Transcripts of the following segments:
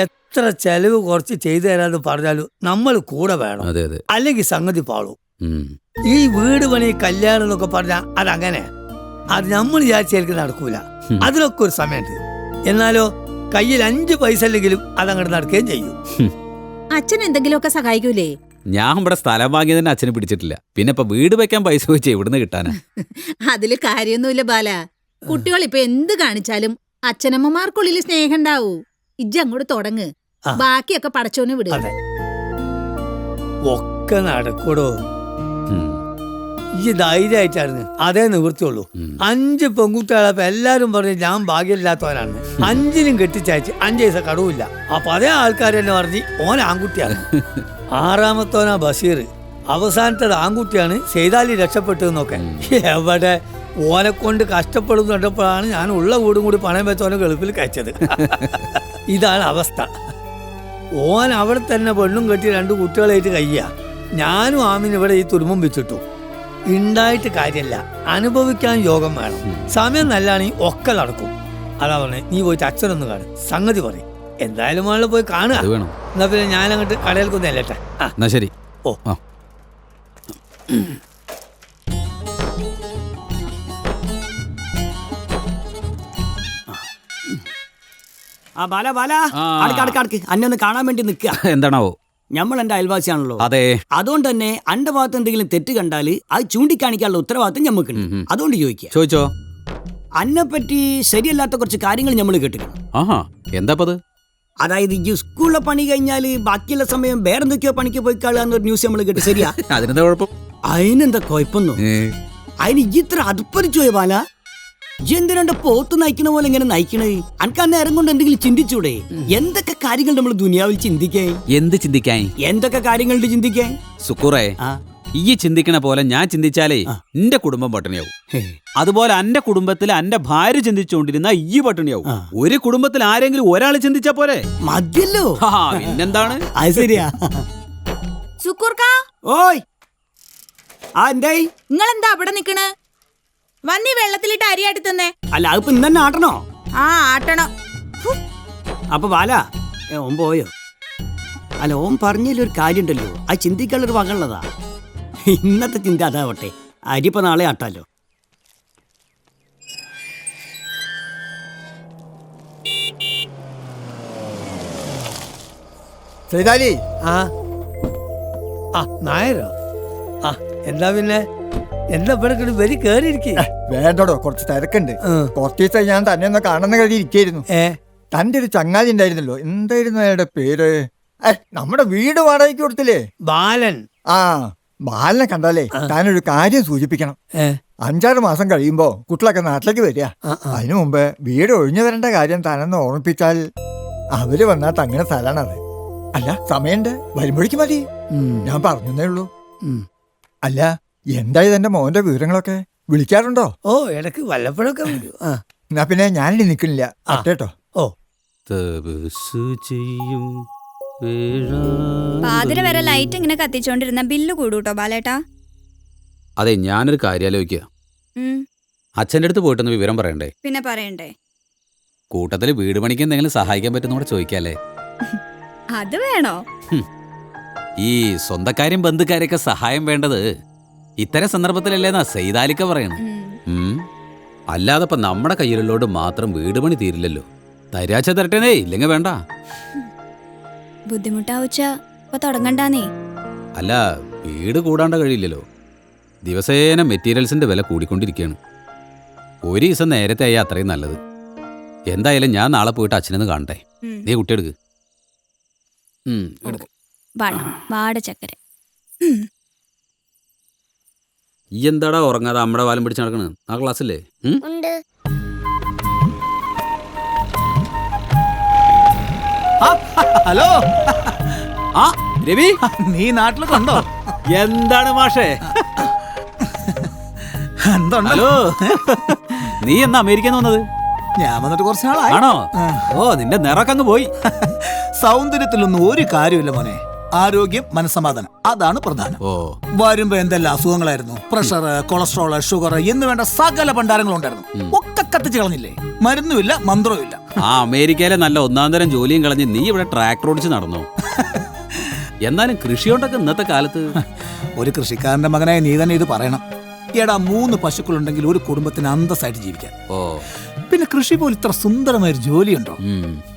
എത്ര ചെലവ് കുറച്ച് ചെയ്തു തരാന്ന് പറഞ്ഞാലും നമ്മൾ കൂടെ വേണം. അല്ലെങ്കിൽ സംഗതി പാളും. ഈ വീട് പണി കല്യാണം എന്നൊക്കെ പറഞ്ഞാൽ അതങ്ങനെ അത് നമ്മൾ വിചാരിച്ചായിരിക്കും നടക്കൂല. അതിനൊക്കെ ഒരു സമയമുണ്ട്. എന്നാലോ കയ്യിൽ 5 പൈസ അല്ലെങ്കിലും അതങ്ങോട്ട് നടക്കുകയും ചെയ്യും. അച്ഛൻ എന്തെങ്കിലുമൊക്കെ സഹായിക്കൂലേ? ഞാൻ ഇവിടെ സ്ഥലം വാങ്ങിയതിന് അച്ഛനെ പിടിച്ചിട്ടില്ല. പിന്നെ ഇപ്പൊ വീട് വെക്കാൻ പൈസ വെച്ച് എവിടുന്ന് കിട്ടാനാ? അതില് കാര്യമൊന്നുമില്ല ബാല. കുട്ടികൾ ഇപ്പൊ എന്ത് കാണിച്ചാലും അച്ഛനമ്മമാർക്കുള്ളിൽ സ്നേഹം ഉണ്ടാവൂ. ഇജ്ജ് അങ്ങോട്ട് തുടങ്ങ്, ബാക്കിയൊക്കെ പടച്ചോന് വിടുക. ഒക്കെ നടക്കൂടോ. ഈ ധൈര്യമായിട്ടായിരുന്നു അതേ നിവൃത്തിയുള്ളൂ. 5 പെൺകുട്ടികളപ്പോ എല്ലാരും പറഞ്ഞു ഞാൻ ഭാഗ്യമില്ലാത്തവനാണ്. 5നും കെട്ടിച്ചയച്ച് 5 പൈസ കടവില്ല. അപ്പൊ അതേ ആൾക്കാർ തന്നെ പറഞ്ഞ് ഓൻ ആൺകുട്ടിയാണ്. 6ാമത്തോനാ ബഷീർ. അവസാനത്തത് ആൺകുട്ടിയാണ്. സെയ്താലി രക്ഷപ്പെട്ടതെന്നൊക്കെ. എവിടെ ഓനെ കൊണ്ട് കഷ്ടപ്പെടുന്നു കണ്ടപ്പോഴാണ് ഞാൻ ഉള്ള വീടും കൂടി പണയം വെച്ചോനെ ഗൾഫിൽ കഴിച്ചത്. ഇതാണ് അവസ്ഥ. ഓൻ അവിടെ തന്നെ പെണ്ണും കെട്ടി 2 കുട്ടികളായിട്ട് കഴിയുക. ഞാനും ആമിന് ഇവിടെ ഈ തുരുമ്പം വെച്ചിട്ടു. ഉണ്ടായിട്ട് കാര്യമല്ല, അനുഭവിക്കാൻ യോഗം വേണം. സമയം നല്ലാണെങ്കിൽ ഒക്കെ നടക്കും. അതാ പറഞ്ഞേ, നീ പോയിട്ട് അച്ഛനൊന്ന് കാണും, സംഗതി പറയും. എന്തായാലും ആള് പോയി കാണുക. എന്നാ പിന്നെ ഞാൻ അങ്ങോട്ട് കടയിൽക്കൊന്നും അല്ലേട്ടെ. എന്നാ ശരി. ഓ അന്നെ ഒന്ന് കാണാൻ വേണ്ടി നിൽക്കുക. എന്താണാവോ? നമ്മൾ എന്റെ അയൽവാസിയാണല്ലോ. അതെ. അതുകൊണ്ട് തന്നെ അന്റെ ഭാഗത്ത് എന്തെങ്കിലും തെറ്റ് കണ്ടാല് അത് ചൂണ്ടിക്കാണിക്കാനുള്ള ഉത്തരവാദിത്തം ഞമ്മക്കുണ്ട്. അതുകൊണ്ട് ചോദിച്ചോ. അന്നെ പറ്റി ശരിയല്ലാത്ത കുറച്ച് കാര്യങ്ങൾ നമ്മൾ കേട്ടിട്ടുണ്ട്. എന്താപ്പത്? അതായത് ഈ സ്കൂളിലെ പണി കഴിഞ്ഞാല് ബാക്കിയുള്ള സമയം വേറെന്തൊക്കെയോ പണിക്ക് പോയി കളയാന്നൊരു ന്യൂസ് നമ്മൾ കേട്ടു. ശരിയാ? അതിനെന്താ കുഴപ്പം? അതിനെന്താ കുഴപ്പമൊന്നോ? അതിന് ഇത്ര അതുപ്പരിച്ചു പോയ ബാല. എന്തിനാണ്ട് പോത്ത് നയിക്കണ പോലെ ഇങ്ങനെ നയിക്കണേ? അനക്ക് ആ നേരം കൊണ്ട് എന്തെങ്കിലും ചിന്തിച്ചൂടെ? എന്തൊക്കെ കാര്യങ്ങൾ നമ്മൾ ദുനിയാവിൽ ചിന്തിക്കാൻ? എന്ത് ചിന്തിക്കാൻ? എന്തൊക്കെ കാര്യങ്ങളുണ്ട് ചിന്തിക്കാൻ? സുക്കൂറേ, ഈ ചിന്തിക്കണ പോലെ ഞാൻ ചിന്തിച്ചാലേ എന്റെ കുടുംബം പട്ടിണിയാവും. അതുപോലെ എന്റെ കുടുംബത്തിൽ എന്റെ ഭാര്യ ചിന്തിച്ചുകൊണ്ടിരുന്ന ഈ പട്ടിണിയാവും. ഒരു കുടുംബത്തിൽ ആരെങ്കിലും ഒരാൾ ചിന്തിച്ചാ പോരെ? മതിയല്ലോ. പിന്നെന്താണ്? അത് ശരിയാ. ഓയ്, എന്തായി? നിങ്ങളെന്താ അവിടെ നിക്കണ്? വന്നി വെള്ളത്തിലിട്ട് അരിയാട്ടി തന്നെ. അല്ല, അതിപ്പോ ഇന്നെ ആട്ടണോ? ആട്ടണം. അപ്പൊ ബാല ഓൻ പോയോ? അല്ല, ഓൻ പറഞ്ഞതിലൊരു കാര്യം ഉണ്ടല്ലോ, ആ ചിന്തിക്കാനുള്ളൊരു വകയുള്ളതാ. ഇന്നത്തെ ചിന്ത അതാവട്ടെ. അരിപ്പോ നാളെ ആട്ടാലോ. സെയ്താലി. നായരോ? എന്താ പിന്നെ? എന്താ ഇവിടെ വരി കേറിയിരിക്കേ? വേണ്ടടോ, കുറച്ച് തിരക്കുണ്ട്. കുറച്ച് ദിവസം ഞാൻ തന്നെ ഒന്ന് കാണുന്ന കരുതി ഇരിക്കായിരുന്നു. തന്റെ ഒരു ചങ്ങാതി ഉണ്ടായിരുന്നല്ലോ, എന്തായിരുന്നു അയാളുടെ പേര്? നമ്മുടെ വീട് വാടകയ്ക്ക് കൊടുത്തില്ലേ? ബാലൻ. ബാലനെ കണ്ടാലേ താനൊരു കാര്യം സൂചിപ്പിക്കണം. 5-6 മാസം കഴിയുമ്പോ കുട്ടികളൊക്കെ നാട്ടിലേക്ക് വരിക. അതിനു മുമ്പ് വീട് ഒഴിഞ്ഞു വരേണ്ട കാര്യം താനെന്ന് ഓർമ്മിപ്പിച്ചാൽ അവര് വന്നാൽ തങ്ങനെ സ്ഥലമാണത്. അല്ല, സമയണ്ട്, വരുമ്പോഴേക്ക് മതി. ഞാൻ പറഞ്ഞേ ഉള്ളൂ. അല്ല, എന്തായി തന്റെ മോന്റെ വിവരങ്ങളൊക്കെ? വിളിക്കാറുണ്ടോ? ഓ, ഇടക്ക് വല്ലപ്പോഴൊക്കെ. എന്നാ പിന്നെ ഞാനിനി നിൽക്കുന്നില്ല കേട്ടോ. പാതിര വരെ ലൈറ്റ് ഇങ്ങനെ കത്തിച്ചോണ്ടിരുന്ന ബില്ല് കൂടൂട്ടോ ബാലേട്ടാ. അതെ, ഞാനൊരു കാര്യം ആലോചിക്കുക. അച്ഛൻ്റെ അടുത്ത് പോയിട്ടൊന്ന് വിവരം പറയണ്ടേ? പിന്നെ പറയണ്ടേ. കൂട്ടത്തില് വീട് പണിക്ക് എന്തെങ്കിലും സഹായിക്കാൻ പറ്റുന്നൂടെ ചോദിക്കാല്ലേ? അത് വേണോ? ഈ സ്വന്തക്കാരും ബന്ധുക്കാരൊക്കെ സഹായം വേണ്ടത് ഇത്തരം സന്ദർഭത്തിലല്ലേന്നാ സെയ്താലിക്ക പറയണം. അല്ലാതെ ഇപ്പൊ നമ്മുടെ കയ്യിലുള്ളോട് മാത്രം വീട് പണി തീരില്ലല്ലോ. തരാച്ച തരട്ടേനേ, ഇല്ലെങ്കിൽ വേണ്ട. ബുദ്ധിമുട്ടാവുച്ച ഇപ്പൊ തുടങ്ങണ്ടാന്നേ. അല്ല, വീട് കൂടാണ്ട് കഴിയില്ലല്ലോ. ദിവസേന മെറ്റീരിയൽസിന്റെ വില കൂടിക്കൊണ്ടിരിക്കുകയാണ്. ഒരു ദിവസം നേരത്തെ ആയി അത്രയും നല്ലത്. എന്തായാലും ഞാൻ നാളെ പോയിട്ട് അച്ഛനെന്ന് കാണട്ടെ. നീ കുട്ടിയെടുക്ക്. വാടച്ചക്കര. ഈ എന്താടാ ഉറങ്ങാതെ അമ്മടെ വാലം പിടിച്ച് നടക്കണ്? ആ ക്ലാസ്സില്ലേ? ഹലോ. രവി, നീ നാട്ടിലൊക്കെ ഉണ്ടോ? എന്താണ് മാഷേ? ഹലോ, നീ എന്നാ അമേരിക്കന്ന് വന്നത്? ഞാൻ വന്നിട്ട് കുറച്ച് നാളായി. ആണോ? ഓ, നിന്റെ നിറൊക്കെ അങ്ങ് പോയി. സൗന്ദര്യത്തിലൊന്നും ഒരു കാര്യമില്ല മോനെ. ആരോഗ്യം, മനസ്സമാധാനം, അതാണ് പ്രധാനം. വരുമ്പോ എന്തെല്ലാം അസുഖങ്ങളായിരുന്നു. പ്രഷർ, കൊളസ്ട്രോള്, ഷുഗർ എന്ന് വേണ്ട സകല ഭണ്ഡാരങ്ങളും ഉണ്ടായിരുന്നു. ഒക്കെ കത്തിച്ച് കളഞ്ഞില്ലേ? മരുന്നുമില്ല, മന്ത്രവുമില്ല. ആ അമേരിക്കയിലെ നല്ല ഒന്നാം തരം ജോലിയും കളഞ്ഞ് നീ ഇവിടെ ട്രാക്ടർ ഓടിച്ച് നടന്നോ? എന്നാലും കൃഷിയോണ്ടൊക്കെ ഇന്നത്തെ കാലത്ത് ഒരു കൃഷിക്കാരന്റെ മകനായ നീ തന്നെ ഇത് പറയണം. എടാ 3 പശുക്കളുണ്ടെങ്കിൽ ഒരു കുടുംബത്തിന് അന്തസ്സായിട്ട് ജീവിക്കാൻ. ഓ പിന്നെ കൃഷി പോലെ ഇത്ര സുന്ദരമായൊരു ജോലിയുണ്ടോ?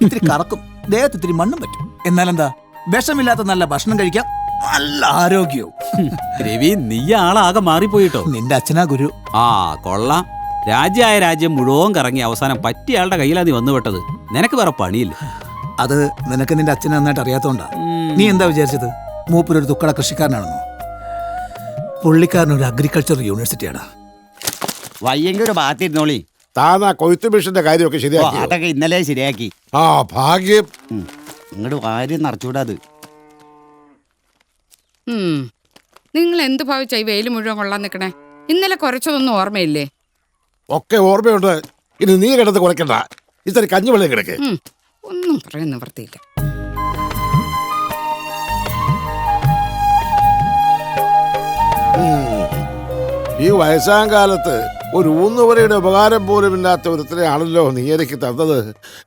ഇത്തിരി കറക്കും, ദേഹത്ത് ഇത്തിരി മണ്ണും പറ്റും. എന്നാലെന്താ, വിഷമില്ലാത്ത നല്ല ഭക്ഷണം കഴിക്കാം, നല്ല ആരോഗ്യവും. രവി, നീ ആളാകെ മാറിപ്പോയിട്ടോ. നിന്റെ അച്ഛനാ ഗുരു. ആ കൊള്ളാം. രാജ്യമായ രാജ്യം മുഴുവൻ കറങ്ങി അവസാനം പറ്റിയ ആളുടെ കയ്യിലാ നീ വന്നുപെട്ടത്. നിനക്ക് വേറെ പണിയില്ല. അത് നിനക്ക് നിന്റെ അച്ഛനെ നന്നായിട്ട് അറിയാത്തോണ്ടാ. നീ എന്താ വിചാരിച്ചത് മൂപ്പരൊരു തുക്കട കൃഷിക്കാരനാണെന്നോ? പുള്ളിക്കാരനൊരു അഗ്രികൾച്ചർ യൂണിവേഴ്സിറ്റിയാടാ. വയ്യെങ്കിൽ ഒരു ഭാഗത്തിരുന്നോളി. താനാ കൊയ്ത്ത് മിഷന്റെ കാര്യമൊക്കെ ശരിയാക്കി? അതൊക്കെ ഇന്നലെ ശരിയാക്കി. ആ ഭാഗ്യം. ഇങ്ങോട്ട് വാരി നിറച്ചൂടാത്. നിങ്ങൾ എന്ത് ഭാവിച്ച ഈ വെയിൽ മുഴുവൻ കൊള്ളാൻ നിൽക്കണേ? ഇന്നലെ കുറച്ചതൊന്നും ഓർമ്മയില്ലേ? ഒക്കെ ഓർമ്മയുണ്ട്. ഇനി നീ കിടന്ന് കുറയ്ക്കണ്ട. ഇത്തിരി കഞ്ഞിവെള്ളം കിടക്ക്. ഒന്നും പറയാൻ നിവർത്തിയില്ല. ഈ വയസ്സാം കാലത്ത് ഒരു ഊന്നുവരയുടെ ഉപകാരം പോലും ഇല്ലാത്ത ഒരുത്തരെയാണല്ലോ നീ എനിക്ക് തന്നത്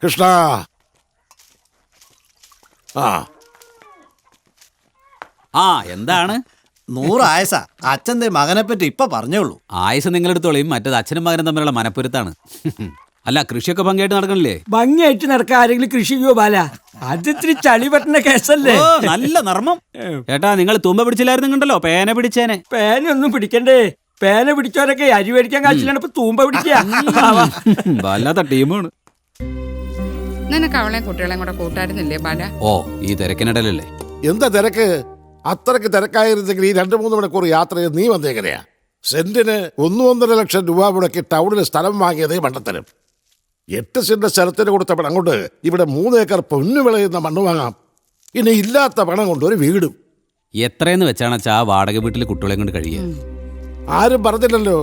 കൃഷ്ണ. ആ എന്താണ്? 100 ആയസ അച്ഛൻ്റെ മകനെ പറ്റി ഇപ്പൊ പറഞ്ഞോളൂ. ആയുസ് നിങ്ങളെടുത്തോളിയും, മറ്റേത് അച്ഛനും മകനും തമ്മിലുള്ള മനപ്പൊരുത്താണ്. അല്ല, കൃഷിയൊക്കെ ഭംഗിയായിട്ട് നടക്കണില്ലേ? ഭംഗിയായിട്ട് നടക്കാൻ ആരെങ്കിലും കൃഷി ചെയ്യോ ബാല? അത് ഇത്തിരി ചളി പറ്റുന്ന കേസല്ലേ? ഓ, നല്ല നർമ്മം. ഏട്ടാ, നിങ്ങൾ തുമ്പ പിടിച്ചില്ലായിരുന്നുണ്ടല്ലോ, പേന പിടിച്ചേനെ. പേനൊന്നും പിടിക്കണ്ടേ? പേന പിടിച്ചവരൊക്കെ അരി മേടിക്കാൻ കാശിലാണ് ഇപ്പൊ തൂമ്പ പിടിക്കുക. വല്ലാത്ത ടീമാണ്. നിനക്ക് അവളെ കുട്ടികളെയും കൂടെ കൂട്ടായിരുന്നില്ലേ ബാല? ഓ, ഈ തിരക്കിനിടലല്ലേ? എന്താ തിരക്ക്? അത്രയ്ക്ക് തിരക്കായിരുന്നെങ്കിൽ ഈ 2-3 മണിക്കൂർ യാത്ര ചെയ്ത് നീ വന്നേങ്ങനെയാ? സെന്റിന് 1-1.5 ലക്ഷം രൂപ മുടക്കി ടൗണിൽ സ്ഥലം വാങ്ങിയതേ മണ്ടത്തരം. 8 സെന്റ് സ്ഥലത്തിന് കൊടുത്ത പണം കൊണ്ട് ഇവിടെ 3 ഏക്കർ പൊന്നു വിളയുന്ന മണ്ണ് വാങ്ങാം. ഇനി ഇല്ലാത്ത പണം കൊണ്ട് ഒരു വീടും. എത്രയെന്ന് വെച്ചാണ് ആ വാടക വീട്ടിൽ കുട്ടികളെ കൊണ്ട് കഴിയുക? ആരും പറഞ്ഞില്ലല്ലോ.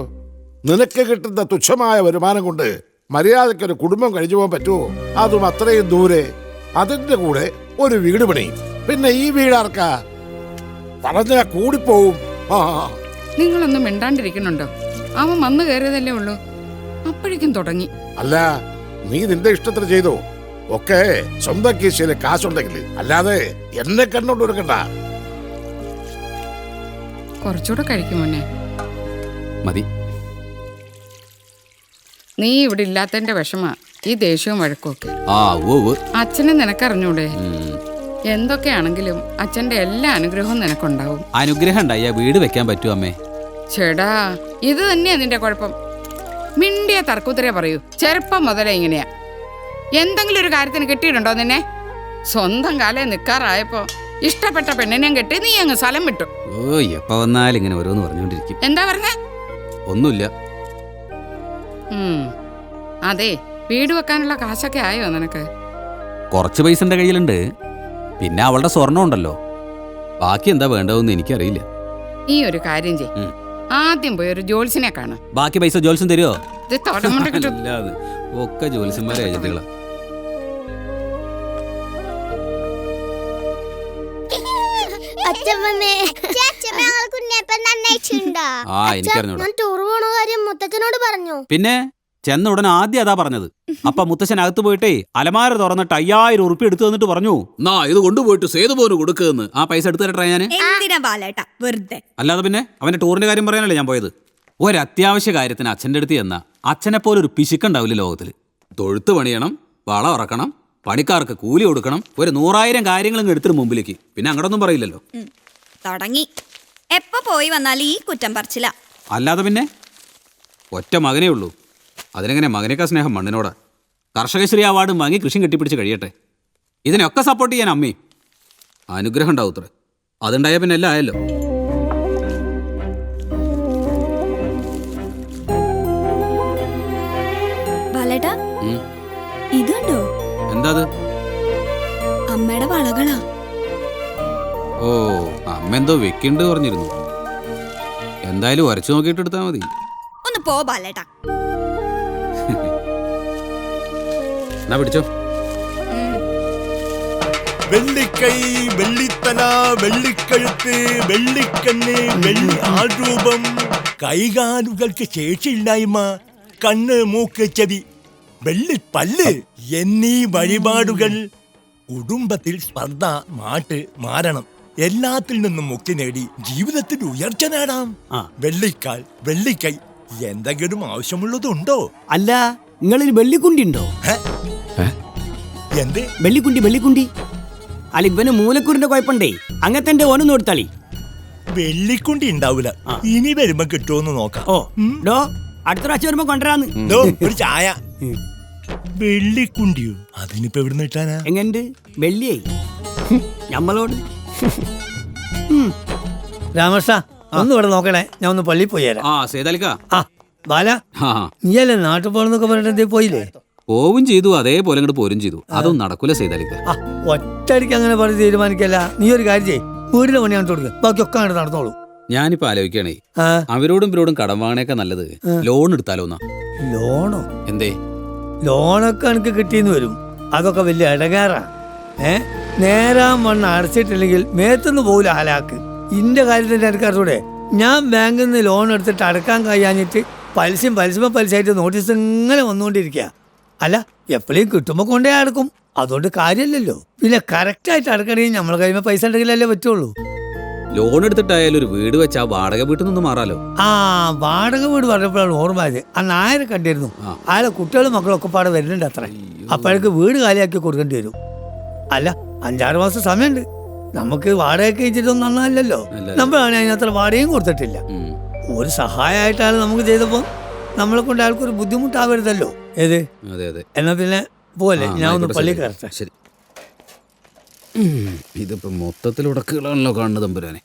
നിനക്ക് കിട്ടുന്ന തുച്ഛമായ വരുമാനം കൊണ്ട് മര്യാദയ്ക്കൊരു കുടുംബം കഴിഞ്ഞു പോകാൻ പറ്റുമോ? അതും അത്രയും ദൂരെ. അതിന്റെ കൂടെ ഒരു വീട് പണി. പിന്നെ ഈ വീടാർക്കാ? പറഞ്ഞാ കൂടിപ്പോവും. നിങ്ങളൊന്നും മിണ്ടാണ്ടിരിക്കുന്നുണ്ടോ? അവൻ വന്നു കയറിയതല്ലേ ഉള്ളൂ, അപ്പോഴേക്കും തുടങ്ങി. അല്ല, നീ നിന്റെ ഇഷ്ടത്തിന് ചെയ്തോ? ഒക്കെ സ്വന്തം കീശയിലെ കാശുണ്ടെങ്കിൽ, അല്ലാതെ എന്നെ കണ്ടോണ്ട് എടുക്കണ്ട. കുറച്ചുകൂടെ കഴിക്കും മോനെ. മതി. നീ ഇവിടെ ഇല്ലാത്തതിന്റെ വിഷമ ഈ ദേഷ്യവും വഴക്കുമൊക്കെ. ആ ഓ അച്ഛനെ നിനക്കറിഞ്ഞൂടെ? എന്തൊക്കെയാണെങ്കിലും അച്ഛന്റെ എല്ലാ അനുഗ്രഹവും നിനക്കുണ്ടാവും. അനുഗ്രഹം ഉണ്ടായ വീട് വെക്കാൻ പറ്റുമോ അമ്മേ? ചേടാ, ഇത് തന്നെയാ നിന്റെ കുഴപ്പം. മിണ്ടിയ തർക്കുത്തരേ പറയൂ. ചെറുപ്പം മുതലേ ഇങ്ങനെയാ. എന്തെങ്കിലും ഒരു കാര്യത്തിന് കിട്ടിയിട്ടുണ്ടോ നിന്നെ? സ്വന്തം കാലേ നിൽക്കാറായപ്പോ ഇഷ്ടപ്പെട്ട പെണ്ണിനെയും കെട്ടി നീ അങ്ങ് സ്ഥലം വിട്ടു. ഓ, എപ്പ വന്നാലും ഇങ്ങനെ ഓരോന്ന് പറഞ്ഞോണ്ടിരിക്കും. എന്താ പറഞ്ഞേ? ഒന്നുമില്ല. അതെ, വീട് വെക്കാനുള്ള കാശൊക്കെ ആയോ നിനക്ക്? കുറച്ച് പൈസ എന്റെ കയ്യിലുണ്ട്. പിന്നെ അവളുടെ സ്വർണ്ണം ഉണ്ടല്ലോ. ബാക്കി എന്താ വേണ്ടതെന്ന് എനിക്കറിയില്ല. ഈ ഒരു കാര്യം ചെയ്, ആദ്യം പോയി ഒരു ജോത്സ്യനെ കാണാം. ബാക്കി പൈസ ജോത്സ്യം തരുമോ? ഇത് തുടങ്ങുന്നുണ്ട് കിട്ടും. അല്ലാതെ ഒക്കെ ജോത്സ്യന്മാരെ ഏജന്റുകളാ. പിന്നെ ചെന്ന ഉടനെ ആദ്യം അതാ പറഞ്ഞത്. അപ്പൊ മുത്തശ്ശൻ അകത്ത് പോയിട്ടേ അലമാര തുറന്നിട്ട് 5000 ഉറുപ്പിക എടുത്തു തന്നിട്ട് പറഞ്ഞു, നാ ഇത് കൊണ്ടുപോയിട്ട് സേതുപോന് കൊടുക്കുന്ന്. ആ പൈസ എടുത്തു തരട്ടെ ഞാന്. അല്ലാതെ പിന്നെ അവന്റെ ടൂറിന്റെ കാര്യം പറയാനല്ലേ ഞാൻ പോയത്. ഒരത്യാവശ്യ കാര്യത്തിന് അച്ഛൻ്റെ അടുത്ത് ചെന്ന അച്ഛനെ പോലെ ഒരു പിശുക്കുണ്ടാവില്ല ലോകത്തില്. തൊഴുത്ത് പണിയണം, വളം ഇറക്കണം, പണിക്കാർക്ക് കൂലി കൊടുക്കണം, ഒരു 100,000 കാര്യങ്ങളും എടുത്തിട്ട് മുമ്പിലേക്ക്. പിന്നെ അങ്ങോട്ടൊന്നും പറയില്ലല്ലോ. തുടങ്ങി. എപ്പോ പോയി വന്നാലും ഈ കുറ്റം പറച്ചില്ല. അല്ലാതെ പിന്നെ ഒറ്റ മകനേ ഉള്ളൂ. അതിനെങ്ങനെ മകനേക്കാ സ്നേഹം മണ്ണിനോട്. കർഷകശ്രീ അവാർഡും വാങ്ങി കൃഷി കെട്ടിപ്പിടിച്ച് കഴിയട്ടെ. ഇതിനൊക്കെ സപ്പോർട്ട് ചെയ്യാൻ അമ്മയും. അനുഗ്രഹം ഉണ്ടാവും അത്ര. അതുണ്ടായ പിന്നെ എല്ലാം ആയല്ലോ. ബാലേട്ടാ, ഇതുണ്ടോ? എന്താ അമ്മയുടെ വളകളാ. ഓ, അമ്മ എന്തോ വെക്കണ്ട് പറഞ്ഞിരുന്നു. എന്തായാലും വരച്ചു നോക്കിയിട്ട് എടുത്താൽ മതി. ഒന്ന് പോ ബാലേട്ടാ. എന്നാ പിടിച്ചോ. വെള്ളിക്കൈ, വെള്ളിത്തല, വെള്ളിക്കഴുത്ത്, വെള്ളിക്കണ്ണ്, വെള്ളി ആൾരൂപം, കൈകാലുകൾക്ക് ശേഷിയില്ലായ്മ, കണ്ണ് മൂക്ക് ചെവി, വെള്ളിപ്പല്ല്, എന്നീ വഴിപാടുകൾ കുടുംബത്തിൽ സ്പർദ്ധ, മാരണം എല്ലാത്തിൽ നിന്നും മുക്തി നേടി ജീവിതത്തിൽ ഉയർച്ച നേടാം. വെള്ളിക്കാൽ, വെള്ളിക്കൈ എന്തെങ്കിലും ആവശ്യമുള്ളതുണ്ടോ? അല്ല, നിങ്ങളിൽ വെള്ളിക്കുണ്ടി ഉണ്ടോ? എന്ത് വെള്ളിക്കുണ്ടി? അല്ല, ഇവന് മൂലക്കൂറിന്റെ കുഴപ്പമുണ്ടേ. അങ്ങനത്തെ ഓനൊന്നും കൊടുത്താളി. വെള്ളിക്കുണ്ടി ഉണ്ടാവൂല. ഇനി വരുമ്പോ കിട്ടുമെന്ന് നോക്കാം. അടുത്ത പ്രാവശ്യം വരുമ്പോ കൊണ്ടുവരാന്ന്. ഒരു ചായ. വെള്ളിക്കുണ്ടിയോ? അതിനിപ്പോ എവിടുന്ന് കിട്ടാനാ? എങ്ങണ്ട് വെള്ളിയായി ഞമ്മളോട്. രാമകൃഷ്ണ, ഒന്ന് ഇവിടെ നോക്കണേ, ഞാൻ ഒന്ന് പള്ളിയിൽ പോയി തരാം. ആ സേതാലിക്ക. ആ ബാല, നീയല്ലേ നാട്ടിൽ പോണെന്നൊക്കെ പറഞ്ഞിട്ട് പോയില്ലേ? പോവും ചെയ്തു, അതേപോലെ അങ്ങോട്ട് പോരും ചെയ്തു. അതൊന്നും നടക്കൂല സേതാലിക്ക. ഒറ്റയടിക്ക് അങ്ങനെ പറഞ്ഞ് തീരുമാനിക്കല്ല. നീ ഒരു കാര്യം ചെയ്യ്, വീടിന്റെ പണി അങ്ങോട്ട് കൊടുക്കുക, ബാക്കിയൊക്കെ അങ്ങോട്ട് നടന്നോളൂ. ഞാനിപ്പോ ആലോചിക്കണേ, അവരോടും ഇവരോടും കടം വാങ്ങണേക്കാ നല്ലത് ലോൺ എടുത്താലോന്നാ. ലോണോ? എന്തേ? ലോണൊക്കെ എനിക്ക് കിട്ടിയെന്ന് വരും, അതൊക്കെ വലിയ ഇടങ്ങാറാ. നേരാൻ വണ്ണം അടച്ചിട്ടില്ലെങ്കിൽ മേത്തുനിന്ന് പോകില്ല ആലാക്ക്. ഇന്റെ കാര്യത്തിൽ എനിക്ക് അറിഞ്ഞൂടെ, ഞാൻ ബാങ്കിൽ നിന്ന് ലോൺ എടുത്തിട്ട് അടക്കാൻ കഴിയാഞ്ഞിട്ട് പലിശയായിട്ട് നോട്ടീസ് ഇങ്ങനെ വന്നുകൊണ്ടിരിക്കുക. അല്ല, എപ്പോഴും കിട്ടുമ്പോൾ കൊണ്ടേ അടക്കും, അതുകൊണ്ട് കാര്യമില്ലല്ലോ. പിന്നെ കറക്റ്റായിട്ട് അടക്കണമെങ്കിൽ നമ്മളെ കയ്യിൽ പൈസ ഉണ്ടെങ്കിലല്ലേ പറ്റുള്ളൂ. ലോൺ എടുത്തിട്ടായാലും ഒരു വീട് വെച്ചാ വാടക വീട്ടിൽ നിന്നും മാറാലോ. വാടക വീട് പറഞ്ഞപ്പോഴാണ് ഓർമ്മയത്. അന്ന് ആരെ കണ്ടിരുന്നു, ആരെ കുട്ടികളും മക്കളൊക്കെ പാടെ വരുന്നുണ്ട് അത്ര. അപ്പോഴേക്ക് വീട് കാലിയാക്കി കൊടുക്കേണ്ടി വരും. അല്ല, 5-6 മാസം സമയമുണ്ട്. നമുക്ക് വാടകയൊക്കെ വെച്ചിട്ടൊന്നും നന്നല്ലോ. നമ്മളാണ് അതിനത്ര വാടകയും കൊടുത്തിട്ടില്ല. ഒരു സഹായമായിട്ടാണ് നമുക്ക് ചെയ്തപ്പോൾ നമ്മളെ കൊണ്ട് ആൾക്കൊരു ബുദ്ധിമുട്ടാവരുതല്ലോ. ഏത് എന്നാ പിന്നെ പോലെ ഞാൻ ഒന്ന് പള്ളി കയറട്ടെ. ശരി. ഇതിപ്പോ മൊത്തത്തിൽ ഉടക്കുകളാണല്ലോ കാണുന്നത് തമ്പുരാനെ.